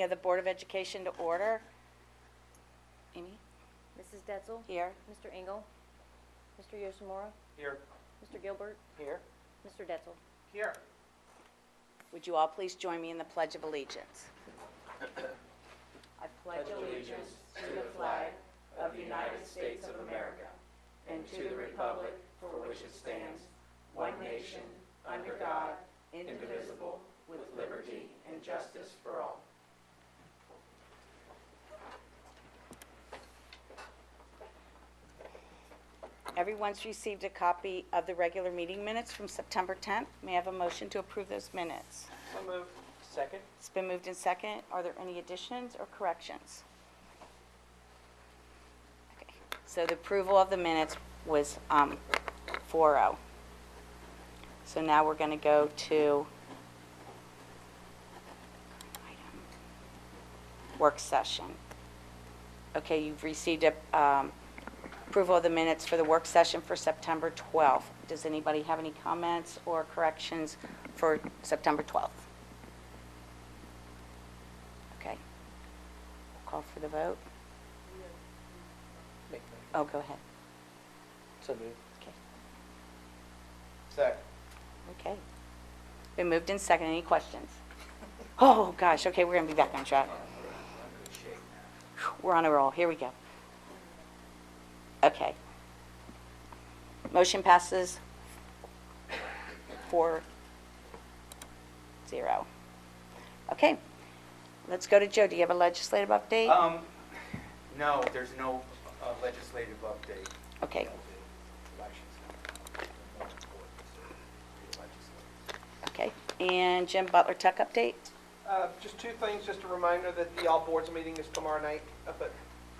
of the Board of Education to order. Amy? Mrs. Detzel? Here. Mr. Engel? Mr. Yoshimura? Here. Mr. Gilbert? Here. Mr. Detzel? Here. Would you all please join me in the Pledge of Allegiance? I pledge allegiance to the flag of the United States of America and to the republic for which it stands, one nation, under God, indivisible, with liberty and justice for all. Everyone's received a copy of the regular meeting minutes from September 10th. May I have a motion to approve those minutes? So moved. Second. It's been moved in second. Are there any additions or corrections? Okay. So the approval of the minutes was 4-0. So now we're going to go to work session. Okay, you've received a approval of the minutes for the work session for September 12th. Does anybody have any comments or corrections for September 12th? Okay. Call for the vote. Oh, go ahead. So moved. Okay. Second. Okay. Been moved in second. Any questions? Oh, gosh. Okay, we're going to be back on track. We're on a roll. Here we go. Okay. Motion passes 4-0. Okay. Let's go to Joe. Do you have a legislative update? No, there's no legislative update. Okay. Okay. And Jim, Butler Tech update? Just two things, just a reminder that the all boards meeting is tomorrow night up at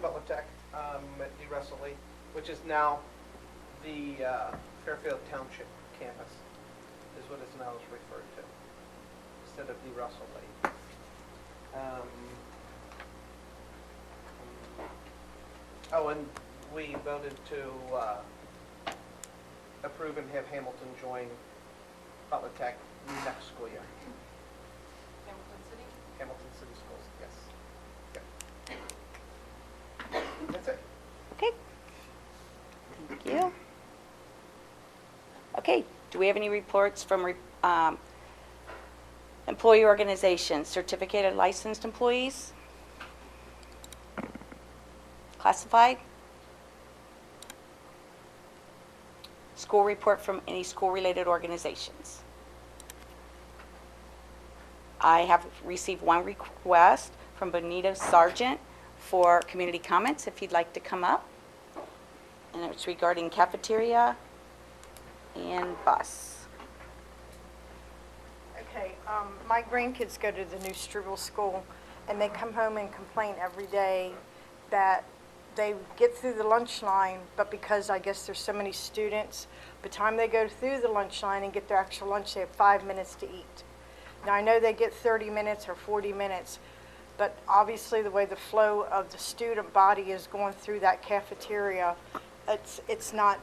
Butler Tech at the Russell Lee, which is now the Fairfield Township campus, is what it's now referred to, instead of the Russell Lee. Oh, and we voted to approve and have Hamilton join Butler Tech next school year. Hamilton City Schools, yes. Yep. That's it. Okay. Thank you. Okay. Do we have any reports from employee organizations, certificated licensed employees? Classified? School report from any school-related organizations? I have received one request from Bonita Sargent for community comments, if you'd like to come up. And it's regarding cafeteria and bus. Okay, my grandkids go to the new Struble School, and they come home and complain every day that they get through the lunch line, but because I guess there's so many students, by the time they go through the lunch line and get their actual lunch, they have 5 minutes to eat. Now, I know they get 30 minutes or 40 minutes, but obviously the way the flow of the student body is going through that cafeteria, it's not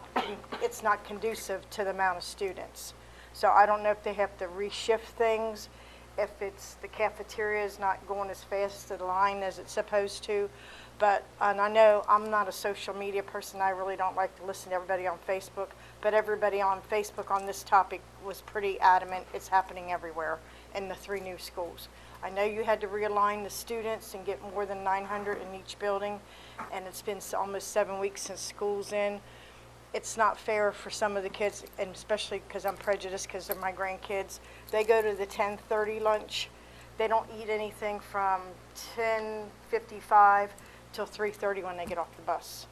conducive to the amount of students. So I don't know if they have to reshift things, if it's the cafeteria is not going as fast to the line as it's supposed to. But, and I know I'm not a social media person, I really don't like to listen to everybody on Facebook, but everybody on Facebook on this topic was pretty adamant it's happening everywhere in the 3 new schools. I know you had to realign the students and get more than 900 in each building, and it's been almost 7 weeks since school's in. It's not fair for some of the kids, and especially because I'm prejudiced because they're my grandkids. They go to the 10:30 lunch. They don't eat anything from 10:55 till 3:30 when they get off the bus.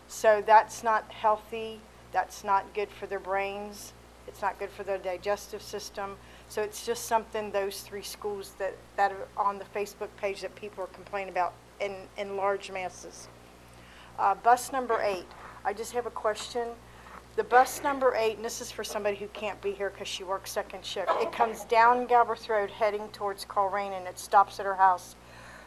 So that's not healthy. That's not good for their brains. It's not good for their digestive system. So it's just something those 3 schools that are on the Facebook page that people are complaining about in large masses. Bus number 8. I just have a question. The bus number 8, and this is for somebody who can't be here because she works second shift. It comes down Galbraith Road heading towards Coleraine, and it stops at her house.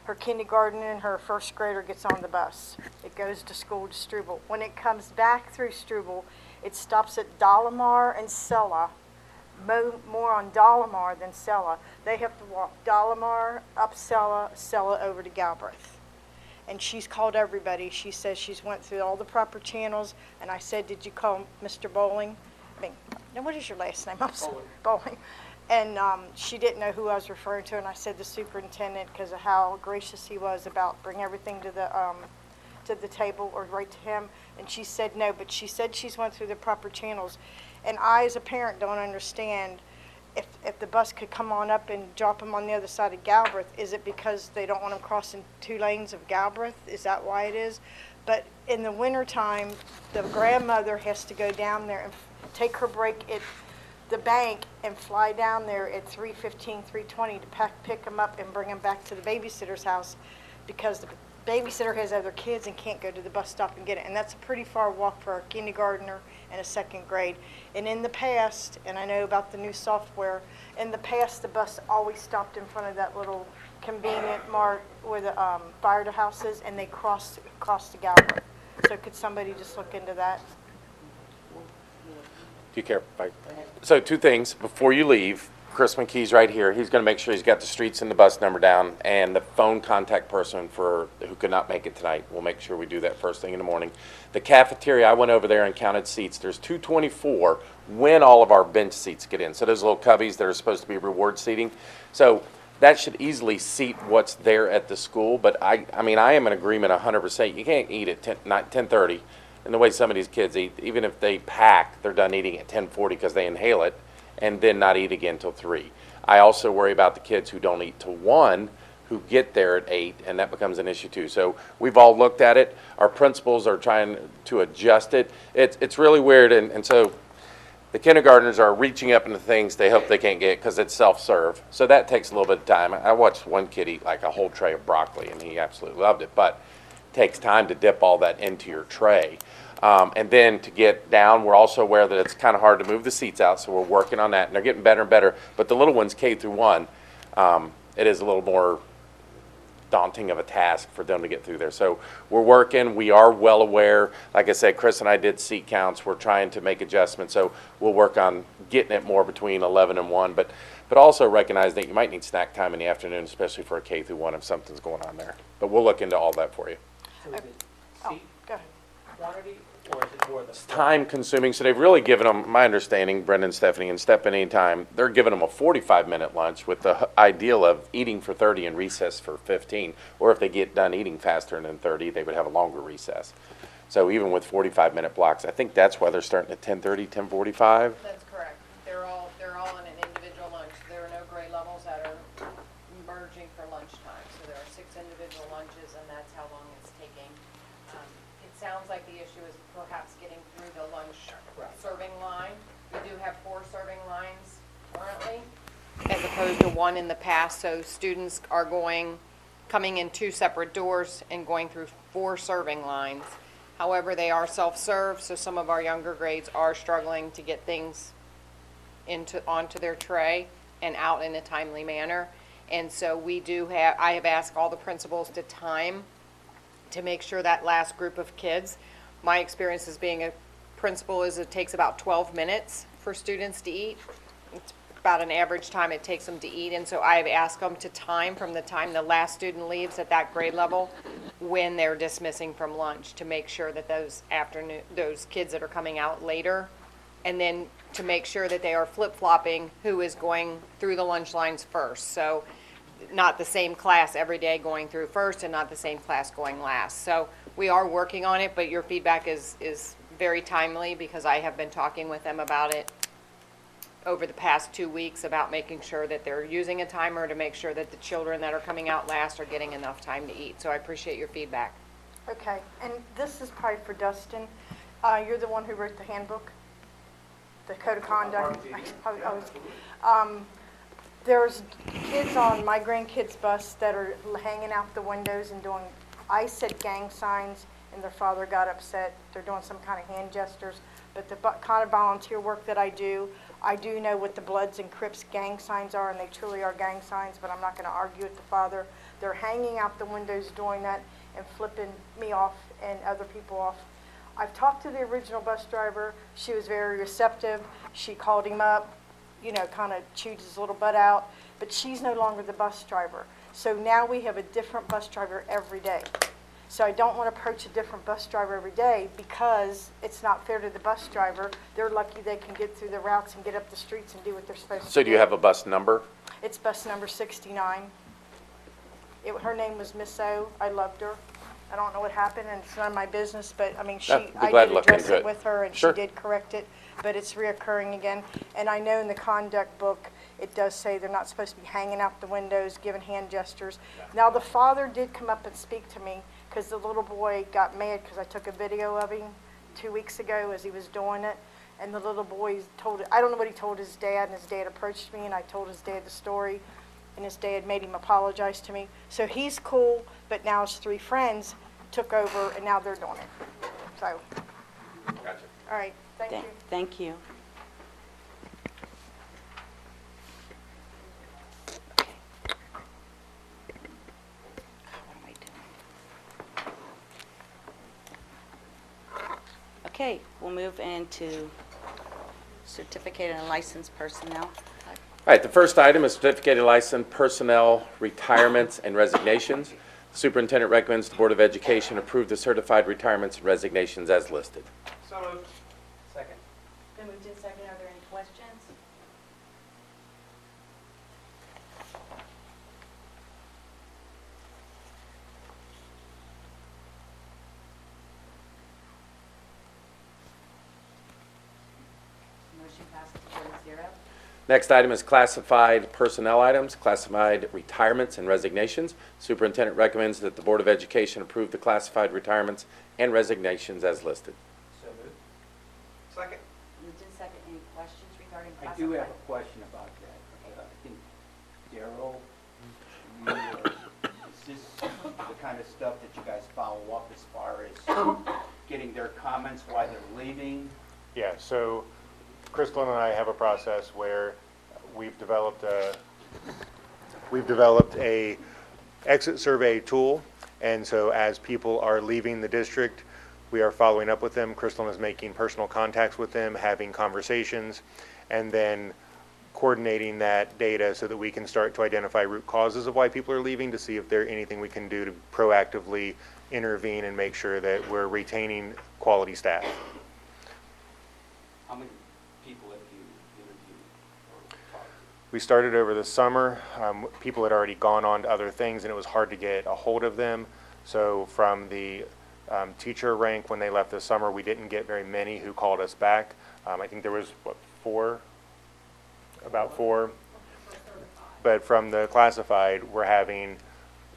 Her kindergarten and her first grader gets on the bus. It goes to school to Struble. When it comes back through Struble, it stops at Dollamar and Sella, more on Dollamar than Sella. They have to walk Dollamar, up Sella, Sella over to Galbraith. And she's called everybody. She says she's went through all the proper channels, and I said, did you call Mr. Bowling? No, what is your last name? I'm sorry. Bowling. And she didn't know who I was referring to, and I said the superintendent because of how gracious he was about bringing everything to the table or right to him. And she said no, but she said she's went through the proper channels. And I, as a parent, don't understand if the bus could come on up and drop them on the other side of Galbraith. Is it because they don't want them crossing 2 lanes of Galbraith? Is that why it is? But in the wintertime, the grandmother has to go down there and take her break at the bank and fly down there at 3:15, 3:20 to pick them up and bring them back to the babysitter's house because the babysitter has other kids and can't go to the bus stop and get it. And that's a pretty far walk for a kindergartner and a 2nd grade. And in the past, and I know about the new software, in the past the bus always stopped in front of that little convenient mart where the fire house is, and they crossed to Galbraith. So could somebody just look into that? Do you care? So 2 things. Before you leave, Chris McKee's right here. He's going to make sure he's got the streets and the bus number down, and the phone contact person who could not make it tonight. We'll make sure we do that first thing in the morning. The cafeteria, I went over there and counted seats. There's 224 when all of our bench seats get in. So those little cubbies that are supposed to be reward seating. So that should easily seat what's there at the school. But I mean, I am in agreement 100%. You can't eat at 10:30. And the way some of these kids eat, even if they pack, they're done eating at 10:40 because they inhale it, and then not eat again till 3. I also worry about the kids who don't eat till 1, who get there at 8, and that becomes an issue too. So we've all looked at it. Our principals are trying to adjust it. It's really weird, and so the kindergartners are reaching up into things they hope they can't get because it's self-serve. So that takes a little bit of time. I watched one kid eat like a whole tray of broccoli, and he absolutely loved it, but it takes time to dip all that into your tray. And then to get down, we're also aware that it's kind of hard to move the seats out, so we're working on that, and they're getting better and better. But the little ones, K through 1, it is a little more daunting of a task for them to get through there. So we're working. We are well aware. Like I said, Chris and I did seat counts. We're trying to make adjustments, so we'll work on getting it more between 11 and 1. But also recognize that you might need snack time in the afternoon, especially for a K through 1 if something's going on there. But we'll look into all that for you. So is it seat Go ahead. quantity, or is it more the? Time consuming, so they've really given them, my understanding, Brendan, Stephanie, and step in any time, they're giving them a 45-minute lunch with the ideal of eating for 30 and recess for 15. Or if they get done eating faster than 30, they would have a longer recess. So even with 45-minute blocks, I think that's why they're starting at 10:30, 10:45. That's correct. They're all in an individual lunch. There are no grade levels that are merging for lunchtime. So there are 6 individual lunches, and that's how long it's taking. It sounds like the issue is perhaps getting through the lunch serving line. We do have 4 serving lines currently, as opposed to 1 in the past. So students are coming in 2 separate doors and going through 4 serving lines. However, they are self-serve, so some of our younger grades are struggling to get things onto their tray and out in a timely manner. And so I have asked all the principals to time to make sure that last group of kids. My experience as being a principal is it takes about 12 minutes for students to eat. It's about an average time it takes them to eat. And so I've asked them to time from the time the last student leaves at that grade level when they're dismissing from lunch, to make sure that those kids that are coming out later, and then to make sure that they are flip-flopping who is going through the lunch lines first. So not the same class every day going through first and not the same class going last. So we are working on it, but your feedback is very timely because I have been talking with them about it over the past 2 weeks about making sure that they're using a timer to make sure that the children that are coming out last are getting enough time to eat. So I appreciate your feedback. Okay, and this is probably for Dustin. You're the one who wrote the handbook, the code of conduct. There's kids on my grandkids' bus that are hanging out the windows and doing, I said gang signs, and their father got upset. They're doing some kind of hand gestures. But the kind of volunteer work that I do know what the Bloods and Crips gang signs are, and they truly are gang signs, but I'm not going to argue with the father. They're hanging out the windows doing that and flipping me off and other people off. I've talked to the original bus driver. She was very receptive. She called him up. you know, kind of chewed his little butt out, but she's no longer the bus driver. So now we have a different bus driver every day. So I don't want to approach a different bus driver every day because it's not fair to the bus driver. They're lucky they can get through the routes and get up the streets and do what they're supposed to do. So do you have a bus number? It's bus number 69. Her name was Miss O. I loved her. I don't know what happened, and it's none of my business, but, I mean, Be I glad to did look address into it it. with her, and she Sure. did correct it, but it's reoccurring again. And I know in the conduct book, it does say they're not supposed to be hanging out the windows, giving hand gestures. Now, the father did come up and speak to me, because the little boy got mad because I took a video of him 2 weeks ago as he was doing it. And the little boy told, I don't know what he told his dad, and his dad approached me, and I told his dad the story, and his dad made him apologize to me. So he's cool, but now his 3 friends took over, and now they're doing it. So, Gotcha. all right, thank you. Thank you. What am I doing? Okay, we'll move into certificated and licensed personnel. All right, the first item is certificated licensed personnel retirements and resignations. The superintendent recommends the Board of Education approve the certified retirements and resignations as listed. So moved. Second. Been moved in second. Are there any questions? Motion passes 4-0. Next item is classified personnel items, classified retirements and resignations. Superintendent recommends that the Board of Education approve the classified retirements and resignations as listed. So moved. Second. Moved in second. Any questions regarding I classified? do have a question about that. I think Daryl, is this the kind of stuff that you guys follow up as far as getting their comments while they're leaving? Yeah, so Crystal and I have a process where we've developed a exit survey tool, and so as people are leaving the district, we are following up with them. Crystal is making personal contacts with them, having conversations, and then coordinating that data so that we can start to identify root causes of why people are leaving, to see if there's anything we can do to proactively intervene and make sure that we're retaining quality staff. How many people have you interviewed or talked to? We started over the summer. People had already gone on to other things, and it was hard to get a hold of them. So from the teacher rank, when they left this summer, we didn't get very many who called us back. I think there was, what, about four. But from the classified, we're having,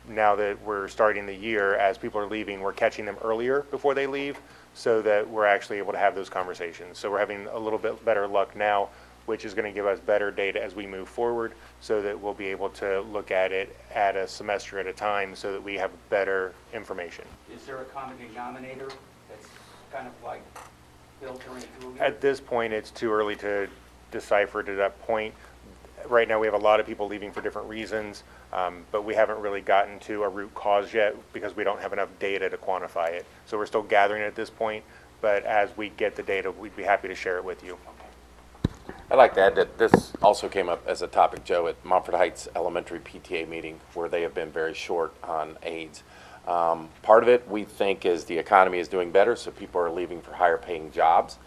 now that we're starting the year, as people are leaving, we're catching them earlier before they leave, so that we're actually able to have those conversations. So we're having a little bit better luck now, which is going to give us better data as we move forward, so that we'll be able to look at it at a semester at a time, so that we have better information. Is there a common denominator that's kind of like filtering through here? At this point, it's too early to decipher to that point. Right now, we have a lot of people leaving for different reasons, but we haven't really gotten to a root cause yet because we don't have enough data to quantify it. So we're still gathering it at this point, but as we get the data, we'd be happy to share it with you. I'd like to add that this also came up as a topic, Joe, at Montford Heights Elementary PTA meeting, where they have been very short on aides. Part of it, we think, is the economy is doing better, so people are leaving for higher paying jobs.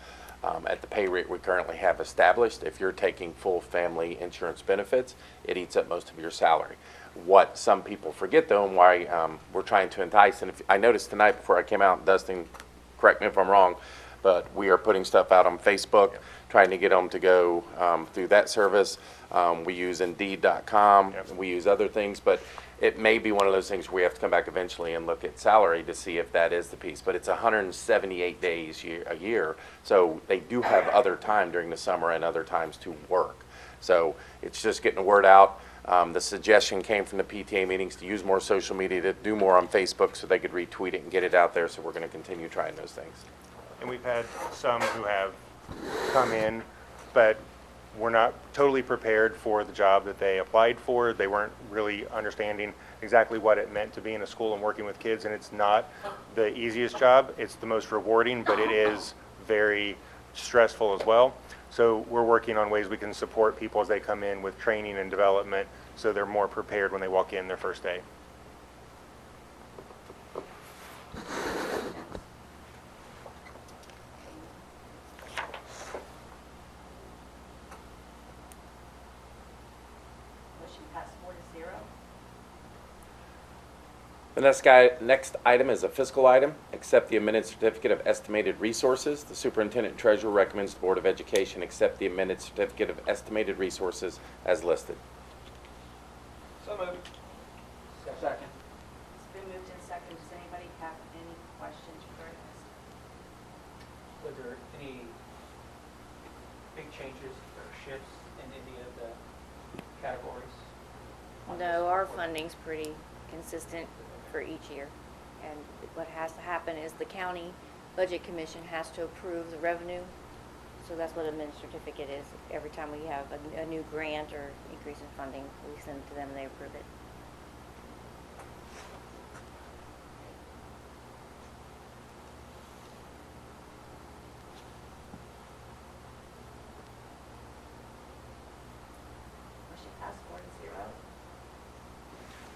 At the pay rate we currently have established, if you're taking full family insurance benefits, it eats up most of your salary. What some people forget, though, and why we're trying to entice, and I noticed tonight before I came out, Dustin, correct me if I'm wrong, but we are putting stuff out on Facebook, trying to get them to go through that service. We use Indeed.com, Yep. we use other things, but it may be one of those things where we have to come back eventually and look at salary to see if that is the piece. But it's 178 days a year, so they do have other time during the summer and other times to work. So it's just getting the word out. The suggestion came from the PTA meetings to use more social media, to do more on Facebook so they could retweet it and get it out there, so we're going to continue trying those things. And we've had some who have come in, but were not totally prepared for the job that they applied for. They weren't really understanding exactly what it meant to be in a school and working with kids, and it's not the easiest job. It's the most rewarding, but it is very stressful as well. So we're working on ways we can support people as they come in with training and development so they're more prepared when they walk in their first day. Motion passed 4-0. The next item is a fiscal item. Accept the amended certificate of estimated resources. The superintendent and treasurer recommends the Board of Education accept the amended certificate of estimated resources as listed. So moved. Second. It's been moved and seconded. Does anybody have any questions regarding this? Was there any big changes or shifts in any of the categories? No, our funding's pretty consistent for each year. And what has to happen is the county budget commission has to approve the revenue. So that's what a amended certificate is. Every time we have a new grant or increase in funding, we send it to them and they approve it. Motion passed 4-0.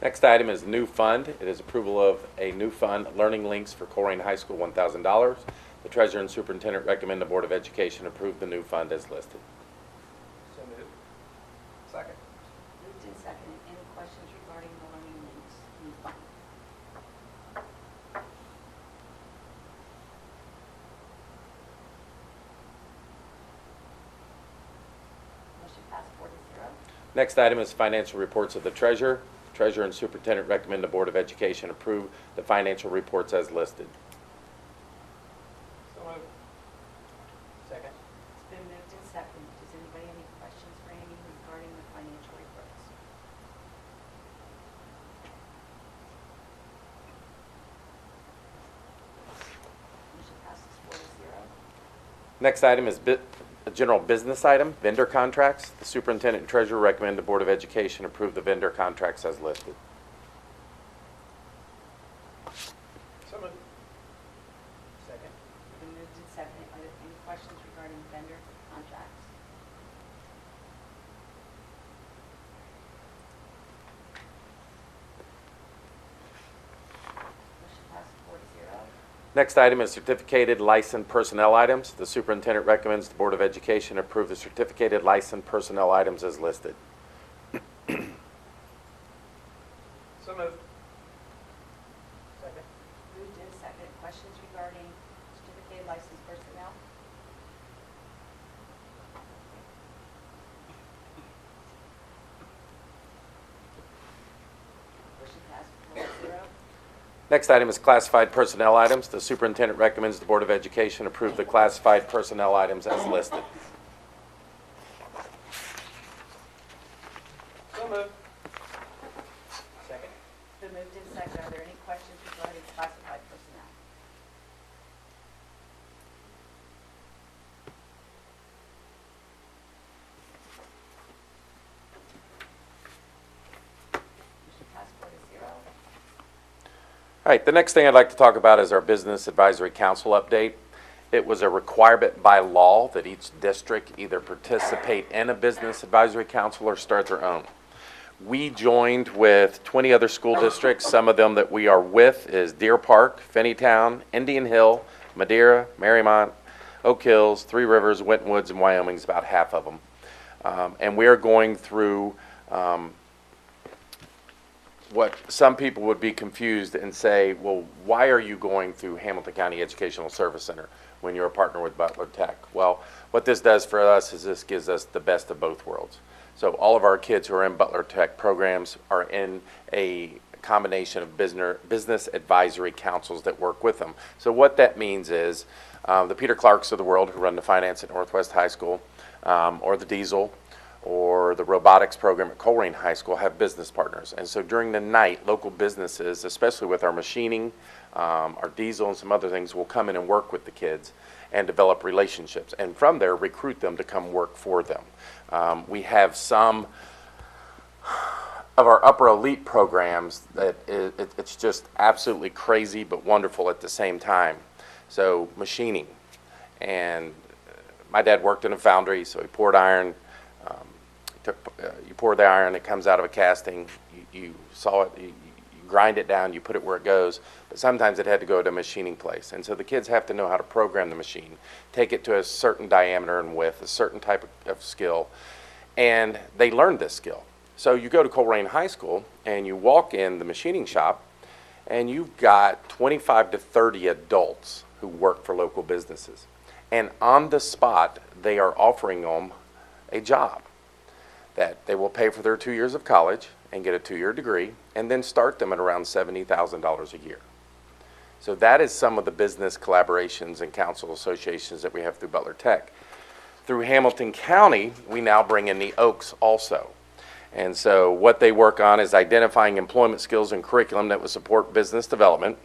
Next item is new fund. It is approval of a new fund, Learning Links for Corinne High School, $1,000. The treasurer and superintendent recommend the Board of Education approve the new fund as listed. So moved. Second. Moved and seconded. Any questions regarding the Learning Links new fund? Motion passed 4-0. Next item is financial reports of the treasurer. Treasurer and superintendent recommend the Board of Education approve the financial reports as listed. So moved. Second. It's been moved and seconded. Does anybody have any questions for Amy regarding the financial reports? Motion passes 4-0. Next item is a general business item, vendor contracts. The superintendent and treasurer recommend the Board of Education approve the vendor contracts as listed. So moved. Second. It's been moved and seconded. Are there any questions regarding vendor contracts? Motion passes 4-0. Next item is certificated licensed personnel items. The superintendent recommends the Board of Education approve the certificated licensed personnel items as listed. So moved. Second. Moved and seconded. Questions regarding certificated licensed personnel? Motion passed 4-0. Next item is classified personnel items. The superintendent recommends the Board of Education approve the classified personnel items as listed. So moved. Second. It's been moved and seconded. Are there any questions regarding classified personnel? Motion passed 4-0. All right, the next thing I'd like to talk about is our Business Advisory Council update. It was a requirement by law that each district either participate in a Business Advisory Council or start their own. We joined with 20 other school districts. Some of them that we are with is Deer Park, Finneytown, Indian Hill, Madeira, Marymount, Oak Hills, Three Rivers, Winton Woods, and Wyoming is about half of them. And we are going through what some people would be confused and say, well, why are you going through Hamilton County Educational Service Center when you're a partner with Butler Tech? Well, what this does for us is this gives us the best of both worlds. So all of our kids who are in Butler Tech programs are in a combination of business advisory councils that work with them. So what that means is the Peter Clarks of the world who run the finance at Northwest High School, or the Diesel, or the robotics program at Corinne High School have business partners. And so during the night, local businesses, especially with our machining, our diesel and some other things, will come in and work with the kids and develop relationships. And from there, recruit them to come work for them. We have some of our upper elite programs that it's just absolutely crazy but wonderful at the same time. So machining and My dad worked in a foundry, so he poured iron. You pour the iron, it comes out of a casting. You saw it, you grind it down, you put it where it goes. But sometimes it had to go to a machining place. And so the kids have to know how to program the machine, take it to a certain diameter and width, a certain type of skill. And they learned this skill. So you go to Colerain High School and you walk in the machining shop and you've got 25 to 30 adults who work for local businesses. And on the spot, they are offering them a job that they will pay for their 2 years of college and get a 2-year degree and then start them at around $70,000 a year. So that is some of the business collaborations and council associations that we have through Butler Tech. Through Hamilton County, we now bring in the Oaks also. And so what they work on is identifying employment skills and curriculum that will support business development,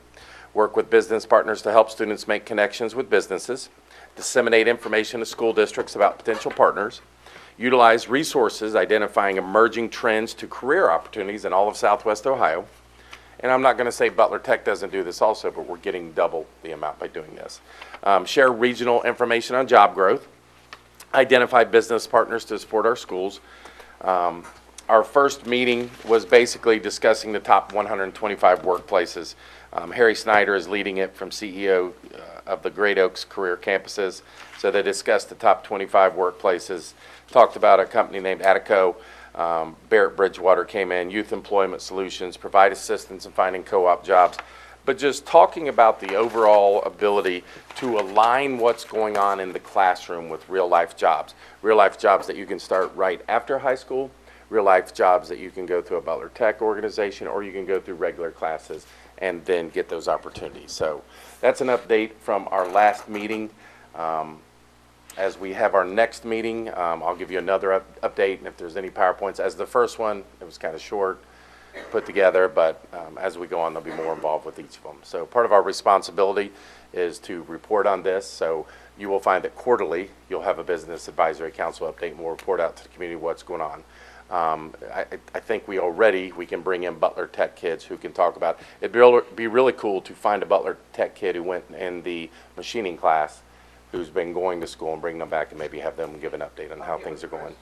work with business partners to help students make connections with businesses, disseminate information to school districts about potential partners, utilize resources identifying emerging trends to career opportunities in all of Southwest Ohio. And I'm not going to say Butler Tech doesn't do this also, but we're getting double the amount by doing this. Share regional information on job growth, identify business partners to support our schools. Our first meeting was basically discussing the top 125 workplaces. Harry Snyder is leading it from CEO of the Great Oaks Career Campuses. So they discussed the top 25 workplaces, talked about a company named Attico. Barrett Bridgewater came in, Youth Employment Solutions, provide assistance in finding co-op jobs. But just talking about the overall ability to align what's going on in the classroom with real-life jobs that you can start right after high school, real-life jobs that you can go through a Butler Tech organization, or you can go through regular classes and then get those opportunities. So that's an update from our last meeting. As we have our next meeting, I'll give you another update, and if there's any PowerPoints. As the first one, it was kind of short, put together, but as we go on, there'll be more involved with each of them. So part of our responsibility is to report on this. So you will find that quarterly, you'll have a Business Advisory Council update, and we'll report out to the community what's going on. I think we can bring in Butler Tech kids who can talk about it. It'd be really cool to find a Butler Tech kid who went in the machining class who's been going to school and bring them back and maybe have them give an update on how things are going.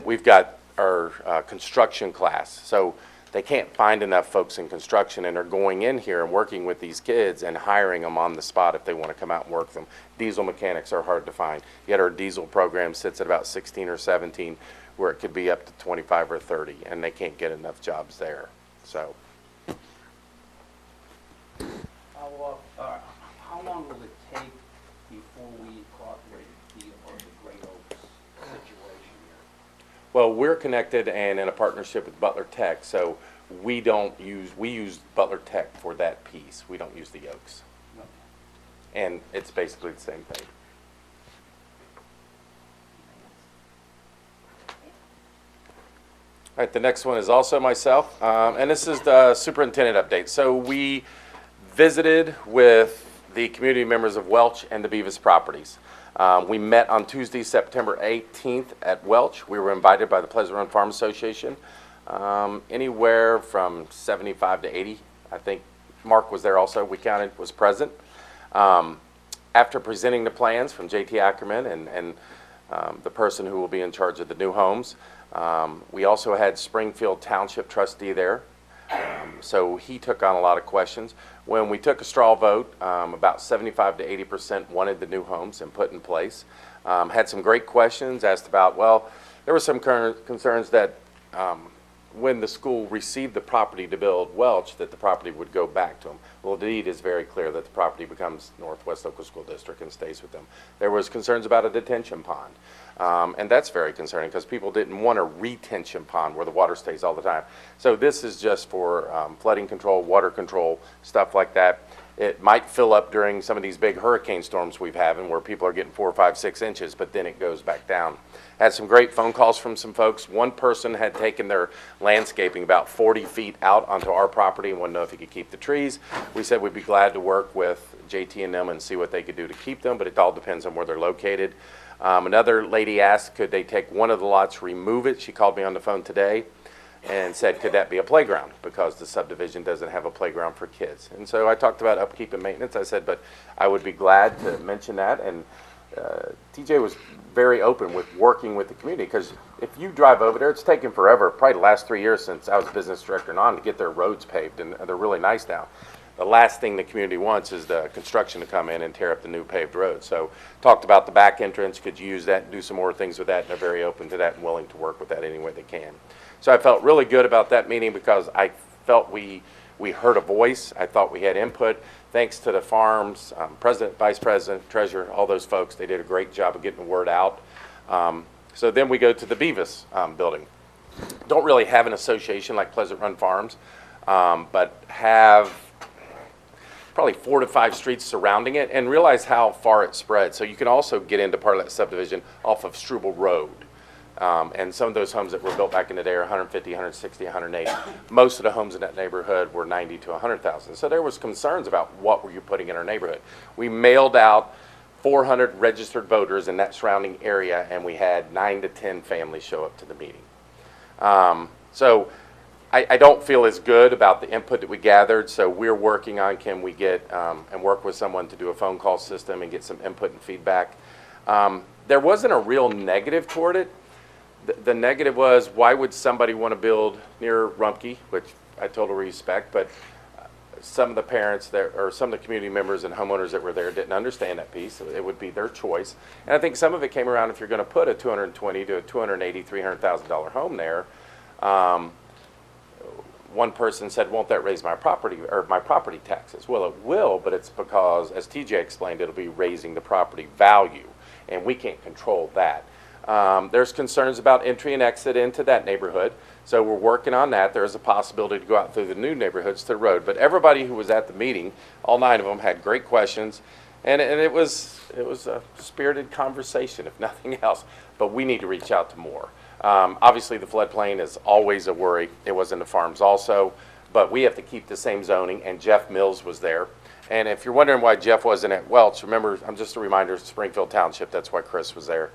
We've got our construction class. So they can't find enough folks in construction, and are going in here and working with these kids and hiring them on the spot if they want to come out and work them. Diesel mechanics are hard to find. Yet our diesel program sits at about 16 or 17, where it could be up to 25 or 30, and they can't get enough jobs there. So. How long will it take before we incorporate the Great Oaks situation here? Well, we're connected and in a partnership with Butler Tech, so we use Butler Tech for that piece. We don't use the Oaks. No. And it's basically the same thing. All right, the next one is also myself, and this is the superintendent update. So we visited with the community members of Welch and the Beavis properties. We met on Tuesday, September 18th at Welch. We were invited by the Pleasant Run Farm Association, anywhere from 75 to 80. I think Mark was there also, we counted, was present. After presenting the plans from J.T. Ackerman and the person who will be in charge of the new homes, we also had Springfield Township trustee there. So he took on a lot of questions. When we took a straw vote, about 75 to 80% wanted the new homes and put in place. Had some great questions, asked about, well, there were some concerns that when the school received the property to build Welch, that the property would go back to them. Well, the deed is very clear that the property becomes Northwest Local School District and stays with them. There was concerns about a detention pond. And that's very concerning because people didn't want a retention pond where the water stays all the time. So this is just for flooding control, water control, stuff like that. It might fill up during some of these big hurricane storms we've had, where people are getting 4, 5, 6 inches, but then it goes back down. Had some great phone calls from some folks. One person had taken their landscaping about 40 feet out onto our property and wanted to know if he could keep the trees. We said we'd be glad to work with JT and them and see what they could do to keep them, but it all depends on where they're located. Another lady asked, could they take one of the lots, remove it? She called me on the phone today and said, could that be a playground? Because the subdivision doesn't have a playground for kids. And so I talked about upkeep and maintenance. I said, but I would be glad to mention that. And TJ was very open with working with the community, because if you drive over there, it's taken forever, probably the last 3 years since I was business director and on, to get their roads paved, and they're really nice now. The last thing the community wants is the construction to come in and tear up the new paved road. So talked about the back entrance, could you use that and do some more things with that, and they're very open to that and willing to work with that any way they can. So I felt really good about that meeting, because I felt we heard a voice. I thought we had input. Thanks to the farms, president, vice president, treasurer, all those folks, they did a great job of getting the word out. So then we go to the Beavis building. Don't really have an association like Pleasant Run Farms, but have probably 4 to 5 streets surrounding it, and realize how far it spread. So you can also get into part of that subdivision off of Struble Road. And some of those homes that were built back in the day are 150, 160, 180. Most of the homes in that neighborhood were 90 to 100,000. So there was concerns about what were you putting in our neighborhood. We mailed out 400 registered voters in that surrounding area, and we had 9 to 10 families show up to the meeting. So I don't feel as good about the input that we gathered, so we're working on, can we get and work with someone to do a phone call system and get some input and feedback. There wasn't a real negative toward it. The negative was, why would somebody want to build near Rumpke, which I totally respect, but some of the parents there, or some of the community members and homeowners that were there, didn't understand that piece. It would be their choice. And I think some of it came around, if you're going to put a $220,000 to a $280,000, $300,000 home there, one person said, won't that raise my property or my property taxes? Well, it will, but it's because, as TJ explained, it'll be raising the property value, and we can't control that. There's concerns about entry and exit into that neighborhood, so we're working on that. There's a possibility to go out through the new neighborhoods to the road. But everybody who was at the meeting, all 9 of them, had great questions, and it was a spirited conversation, if nothing else. But we need to reach out to more. Obviously, the floodplain is always a worry. It was in the farms also, but we have to keep the same zoning, and Jeff Mills was there. And if you're wondering why Jeff wasn't at Welch, remember, I'm just a reminder, Springfield Township, that's why Chris was there.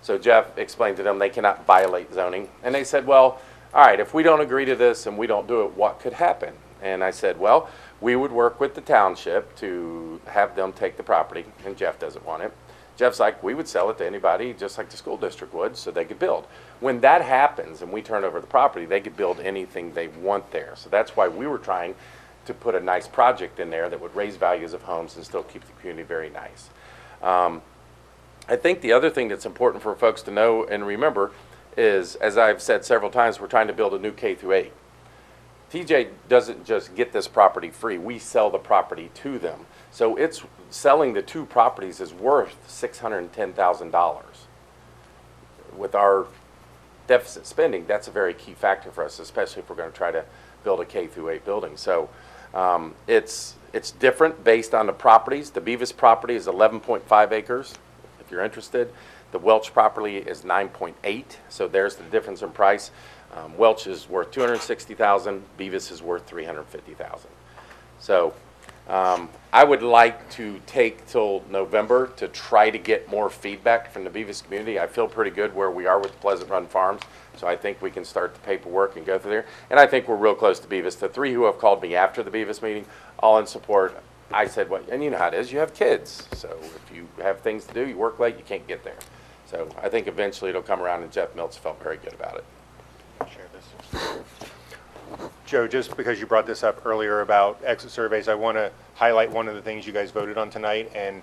So Jeff explained to them they cannot violate zoning. And they said, well, all right, if we don't agree to this and we don't do it, what could happen? And I said, well, we would work with the township to have them take the property, and Jeff doesn't want it. Jeff's like, we would sell it to anybody just like the school district would, so they could build. When that happens and we turn over the property, they could build anything they want there. So that's why we were trying to put a nice project in there that would raise values of homes and still keep the community very nice. I think the other thing that's important for folks to know and remember is, as I've said several times, we're trying to build a new K through 8. TJ doesn't just get this property free. We sell the property to them. So it's selling the 2 properties is worth $610,000. With our deficit spending, that's a very key factor for us, especially if we're going to try to build a K through 8 building. So it's different based on the properties. The Beavis property is 11.5 acres. If you're interested, the Welch property is 9.8, so there's the difference in price. Welch is worth $260,000, Beavis is worth $350,000. So I would like to take till November to try to get more feedback from the Beavis community. I feel pretty good where we are with Pleasant Run Farms, so I think we can start the paperwork and go through there. And I think we're real close to Beavis. The 3 who have called me after the Beavis meeting, all in support. I said, well, and you know how it is, you have kids. So if you have things to do, you work late, you can't get there. So I think eventually it'll come around, and Jeff Mills felt very good about it. Share this. Joe, just because you brought this up earlier about exit surveys, I want to highlight one of the things you guys voted on tonight, and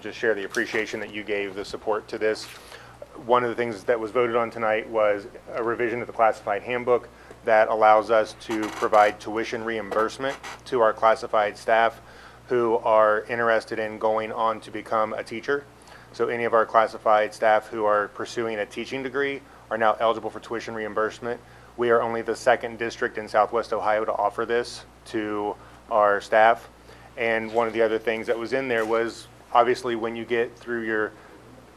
just share the appreciation that you gave the support to this. One of the things that was voted on tonight was a revision of the classified handbook that allows us to provide tuition reimbursement to our classified staff who are interested in going on to become a teacher. So any of our classified staff who are pursuing a teaching degree are now eligible for tuition reimbursement. We are only the 2nd district in Southwest Ohio to offer this to our staff. And one of the other things that was in there was, obviously, when you get through your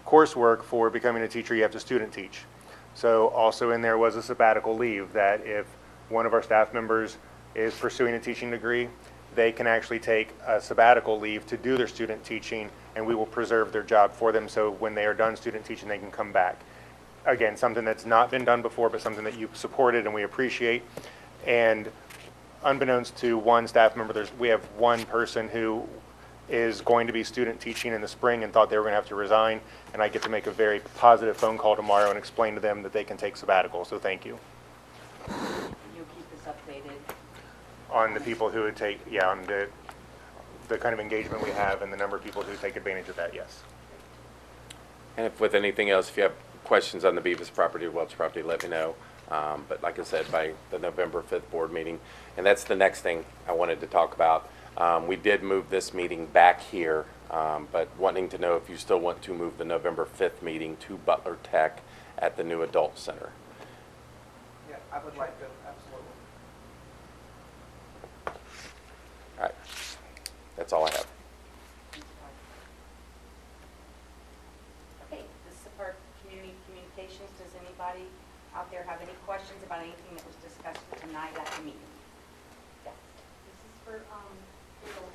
coursework for becoming a teacher, you have to student teach. So also in there was a sabbatical leave, that if one of our staff members is pursuing a teaching degree, they can actually take a sabbatical leave to do their student teaching, and we will preserve their job for them, so when they are done student teaching, they can come back. Again, something that's not been done before, but something that you've supported and we appreciate. And unbeknownst to one staff member, we have one person who is going to be student teaching in the spring and thought they were going to have to resign. And I get to make a very positive phone call tomorrow and explain to them that they can take sabbatical. So thank you. You'll keep us updated. On the people who would take, yeah, on the kind of engagement we have and the number of people who take advantage of that, yes. And if with anything else, if you have questions on the Beavis property or Welch property, let me know. But like I said, by the November 5th board meeting, and that's the next thing I wanted to talk about. We did move this meeting back here, but wanting to know if you still want to move the November 5th meeting to Butler Tech at the new adult center. Yeah, I would like to, absolutely. All right, that's all I have. Okay, this is part of community communications. Does anybody out there have any questions about anything that was discussed tonight at the meeting? Yes. This is for, Bill.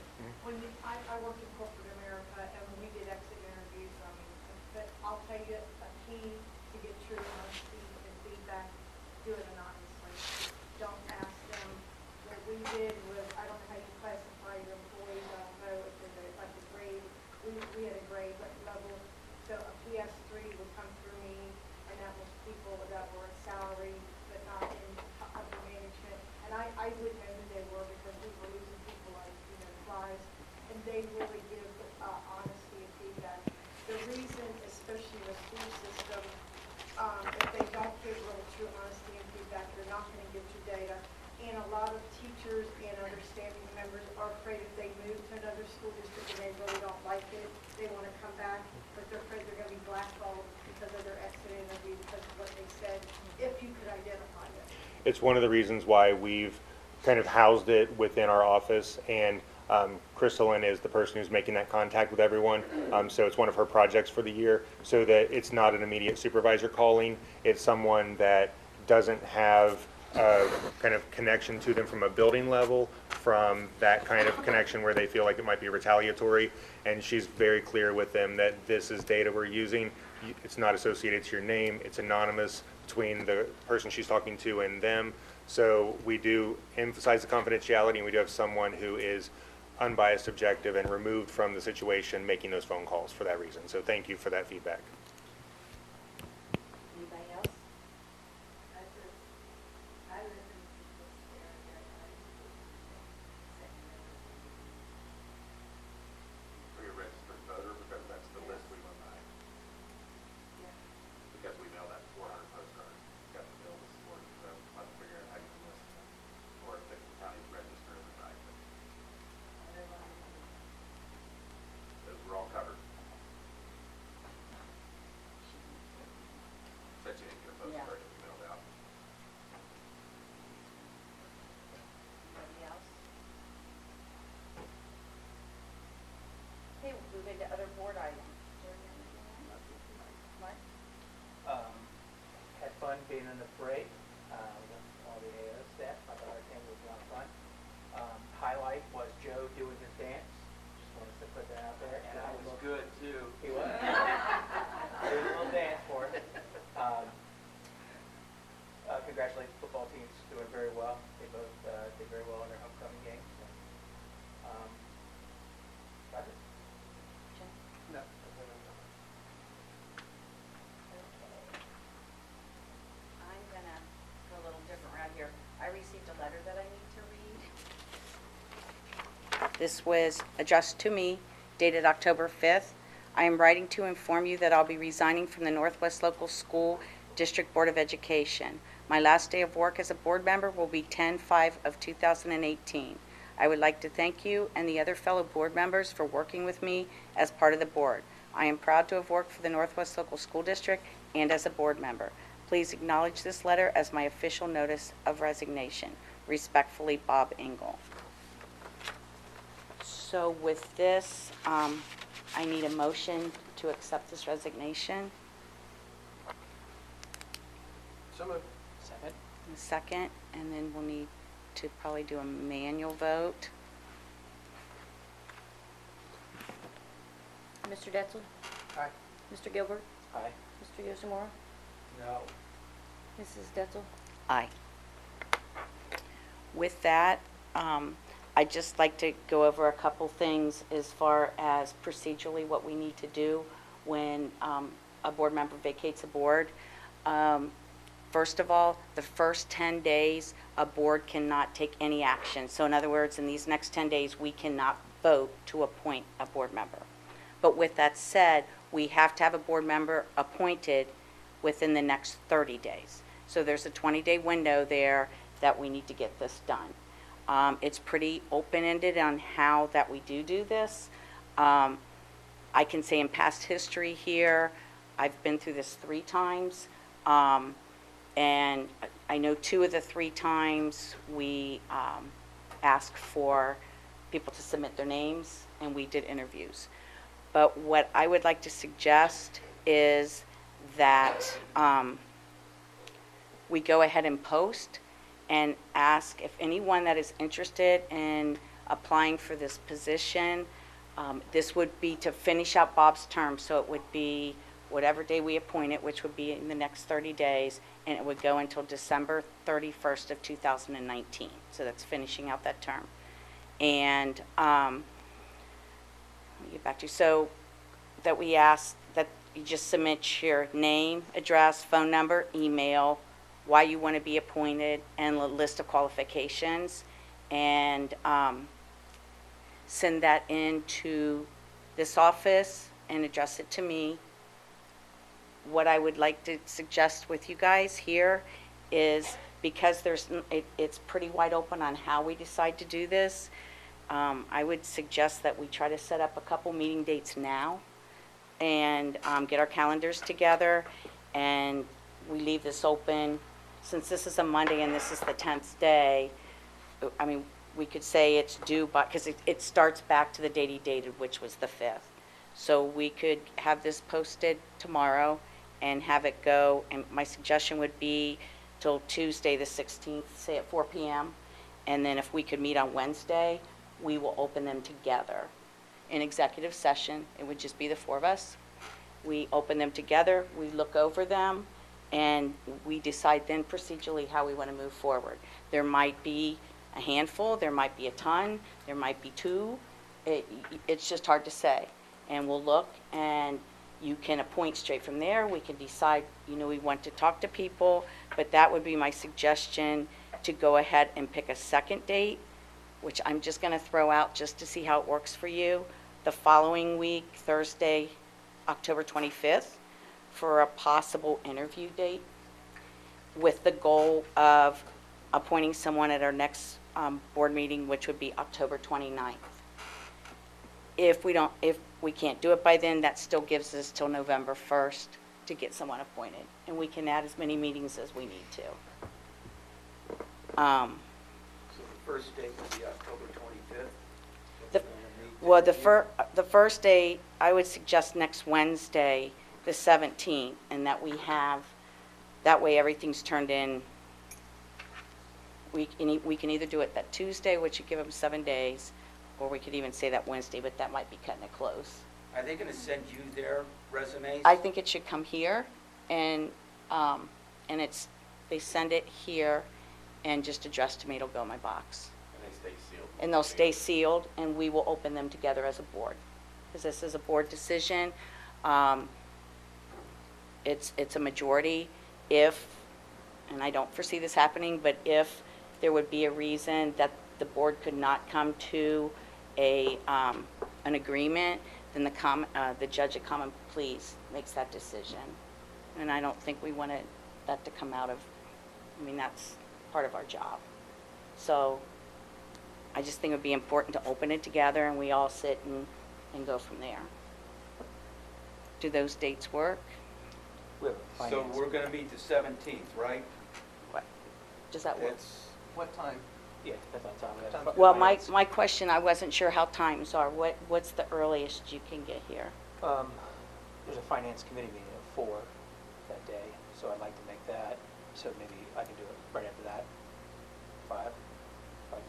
When I worked in corporate America, and when we did exit interviews, but I'll tell you, a key to get true honesty and feedback, do it anonymously. Don't ask them. What we did was, I don't know how you classify your employees, I don't know if they're like a grade. We had a grade level, so a PS3 would come through me, and that was people that were in salary, but not in upper management. And I wouldn't know who they were because we were losing people like, flies, and they really give honesty and feedback. The reason, especially in the school system, if they don't give real true honesty and feedback, they're not going to get your data. And a lot of teachers and understanding members are afraid if they move to another school district and they really don't like it, they want to come back, but they're afraid they're going to be blackballed because of their exit interview, because of what they said, if you could identify them. It's one of the reasons why we've kind of housed it within our office, and Crystalline is the person who's making that contact with everyone. So it's one of her projects for the year, so that it's not an immediate supervisor calling. It's someone that doesn't have a kind of connection to them from a building level, from that kind of connection where they feel like it might be retaliatory. And she's very clear with them that this is data we're using. It's not associated to your name. It's anonymous between the person she's talking to and them. So we do emphasize the confidentiality, and we do have someone who is unbiased, objective, and removed from the situation making those phone calls for that reason. So thank you for that feedback. Anybody else? I live in people's area. Are you a registered voter? Because that's the list we went by. Because we mailed that 400 postcards. Got the bill this morning, so I'm figuring out how you can list them. Or if the county's registered or not. Those were all covered. Said you didn't get a postcard that we mailed out. Anybody else? Okay, we'll move into other board items. Mark? Had fun being in the parade, with all the AO staff. I thought our team was a lot of fun. Highlight was Joe doing his dance. Just wanted to put that out there. And That was good, too. He was. Doing a little dance for it. Congratulate the football teams, doing very well. They both did very well in their homecoming games. That's it. No. I'm gonna go a little different route here. I received a letter that I need to read. This was addressed to me, dated October 5th. I am writing to inform you that I'll be resigning from the Northwest Local School District Board of Education. My last day of work as a board member will be 10/5 of 2018. I would like to thank you and the other fellow board members for working with me as part of the board. I am proud to have worked for the Northwest Local School District and as a board member. Please acknowledge this letter as my official notice of resignation. Respectfully, Bob Engel. So with this, I need a motion to accept this resignation. So moved. Second. A second, and then we'll need to probably do a manual vote. Mr. Detzel? Aye. Mr. Gilbert? Aye. Mr. Yoshimura? No. Mrs. Detzel? Aye. With that, I'd just like to go over a couple things as far as procedurally what we need to do when a board member vacates a board. First of all, the first 10 days, a board cannot take any action. So in other words, in these next 10 days, we cannot vote to appoint a board member. But with that said, we have to have a board member appointed within the next 30 days. So there's a 20-day window there that we need to get this done. It's pretty open-ended on how that we do this. I can say in past history here, I've been through this 3 times. And I know 2 of the 3 times we asked for people to submit their names, and we did interviews. But what I would like to suggest is that we go ahead and post and ask if anyone that is interested in applying for this position, this would be to finish out Bob's term, so it would be whatever day we appoint it, which would be in the next 30 days, and it would go until December 31st of 2019. So that's finishing out that term. And let me get back to you. So that we ask that you just submit your name, address, phone number, email, why you want to be appointed, and a list of qualifications, and send that into this office and address it to me. What I would like to suggest with you guys here is, because it's pretty wide open on how we decide to do this, I would suggest that we try to set up a couple meeting dates now and get our calendars together, and we leave this open. Since this is a Monday and this is the 10th day, I mean, we could say it's due, because it starts back to the date he dated, which was the 5th. So we could have this posted tomorrow and have it go, and my suggestion would be till Tuesday the 16th, say at 4 p.m. And then if we could meet on Wednesday, we will open them together. In executive session, it would just be the 4 of us. We open them together, we look over them, and we decide then procedurally how we want to move forward. There might be a handful, there might be a ton, there might be 2. It's just hard to say. And we'll look, and you can appoint straight from there. We can decide, we want to talk to people, but that would be my suggestion, to go ahead and pick a second date, which I'm just going to throw out just to see how it works for you. The following week, Thursday, October 25th, for a possible interview date, with the goal of appointing someone at our next board meeting, which would be October 29th. If we can't do it by then, that still gives us till November 1st to get someone appointed, and we can add as many meetings as we need to. So the first date would be October 25th? Well, the first day, I would suggest next Wednesday, the 17th, and that that way everything's turned in. We can either do it that Tuesday, which would give them 7 days, or we could even say that Wednesday, but that might be cutting it close. Are they going to send you their resumes? I think it should come here, and they send it here, and just addressed to me, it'll go in my box. And they stay sealed. And they'll stay sealed, and we will open them together as a board, because this is a board decision. It's a majority. If, and I don't foresee this happening, but if there would be a reason that the board could not come to an agreement, then the judge at common pleas makes that decision. And I don't think we wanted that to come out of, that's part of our job. So I just think it would be important to open it together, and we all sit and go from there. Do those dates work? We have a So finance. we're going to meet the 17th, right? What? Does that work? What time? Yeah, depends on time. Well, my question, I wasn't sure how times are. What's the earliest you can get here? There's a finance committee meeting at 4 that day, so I'd like to make that, so maybe I can do it right after that, 5, 5:30.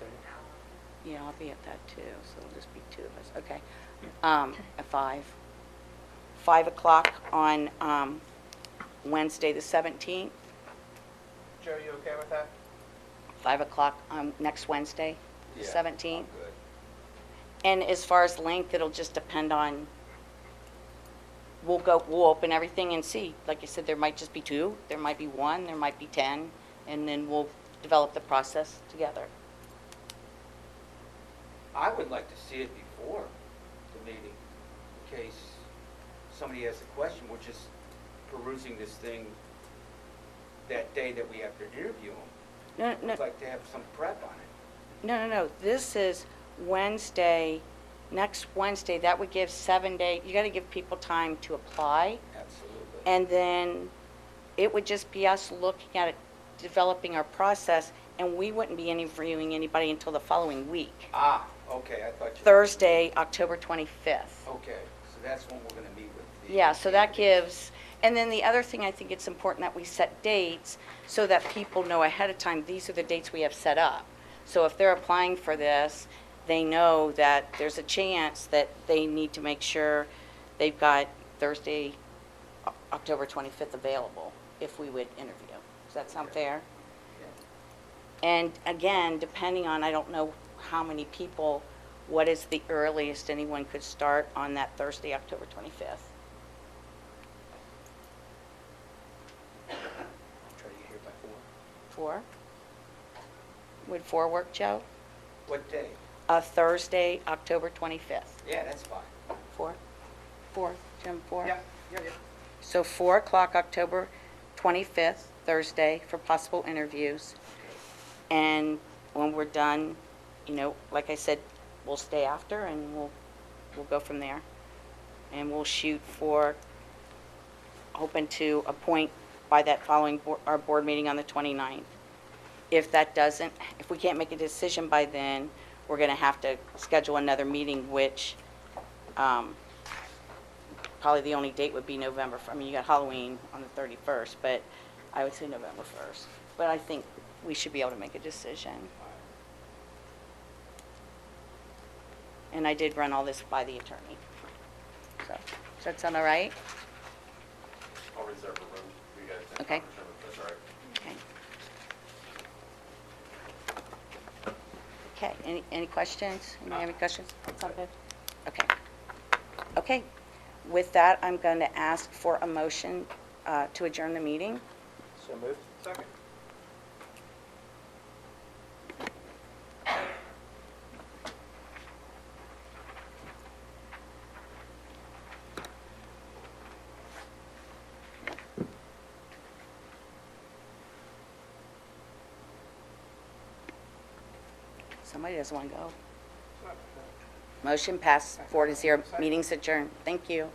Yeah, I'll be at that too, so it'll just be 2 of us. Okay. At 5. 5 o'clock on Wednesday the 17th. Joe, you okay with that? 5 o'clock next Wednesday. the Yeah, 17th. I'm good. And as far as length, it'll just depend on, we'll open everything and see. Like I said, there might just be 2, there might be 1, there might be 10, and then we'll develop the process together. I would like to see it before the meeting, in case somebody has a question. We're just perusing this thing that day that we have to interview them. No, I'd like to have some prep on it. no. This is Wednesday, next Wednesday. That would give 7 days. You got to give people time to apply. Absolutely. And then it would just be us looking at it, developing our process, and we wouldn't be interviewing anybody until the following week. Ah, okay, I thought you. Thursday, October 25th. Okay, so that's when we're gonna meet with the. Yeah, so that candidates. gives, and then the other thing, I think it's important that we set dates so that people know ahead of time, these are the dates we have set up. So if they're applying for this, they know that there's a chance that they need to make sure they've got Thursday, October 25th available, if we would interview. Does that sound fair? And again, depending on, I don't know how many people, what is the earliest anyone could start on that Thursday, October 25th? Try to get here by 4? Would 4 work, Joe? 4. What day? A Thursday, October 25th. Yeah, that's fine. 4? 4, Jim, 4? Yeah. So 4 o'clock, October 25th, Thursday, for possible interviews. And when we're done, you know, like I said, we'll stay after and we'll go from there. And we'll shoot for, hoping to appoint by that following, our board meeting on the 29th. If that doesn't, if we can't make a decision by then, we're going to have to schedule another meeting, which probably the only date would be November. I mean, you got Halloween on the 31st, but I would say November 1st. But I think we should be able to make a decision. And I did run all this by the attorney. So, does that sound all right? I'll reserve a room for you guys. Okay. That's all right. Okay. Okay, any questions? Anybody have any questions? Sound good? Okay. Okay, with that, I'm going to ask for a motion to adjourn the meeting. So moved. Second. Somebody doesn't want to go. Motion passed 4-0. Meeting's adjourned. Thank you.